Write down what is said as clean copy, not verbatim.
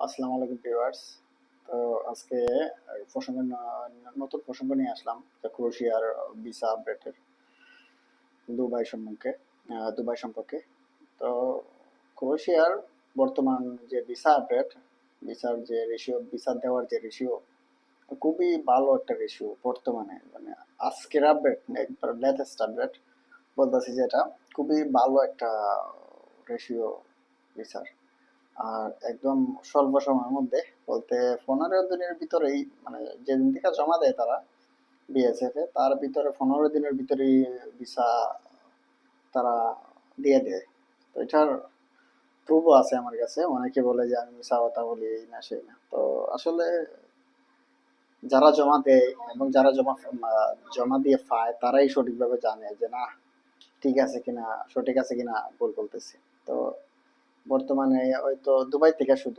আসসালামু আলাইকুম ভিউয়ার্স। তো আজকে নতুন প্রসঙ্গ নিয়ে আসলাম, যে ক্রোয়েশিয়ার ভিসা আপডেটের দুবাই সম্পর্কে দুবাই সম্পর্কে। তো ক্রোয়েশিয়ার বর্তমান যে ভিসা আপডেট, ভিসার যে রেশিও, ভিসা দেওয়ার যে রেশিও, খুবই ভালো একটা রেশিও বর্তমানে। মানে আজকের আপডেট, একবার লেটেস্ট আপডেট বলতেছি, যেটা খুবই ভালো একটা রেশিও ভিসার। আর একদম স্বল্প সময়ের মধ্যে, বলতে 15 দিনের ভিতরেই, মানে যেদিন থেকে জমা দেয় তারা বিএসএফ এ, তার ভিতরে 15 দিনের ভিতরেই ভিসা তারা দিয়ে দেয়। তো এটার প্রুফও আছে আমার কাছে। অনেকে বলে যে আমি মিশা কথা বলি, এই না সেই না। তো আসলে যারা জমা দেয় এবং যারা জমা দিয়ে পায়, তারাই সঠিকভাবে জানে যে না, ঠিক আছে কিনা, সঠিক আছে কিনা ভুল বলতেছে। তো বর্তমানে হয়তো দুবাই থেকে শুধু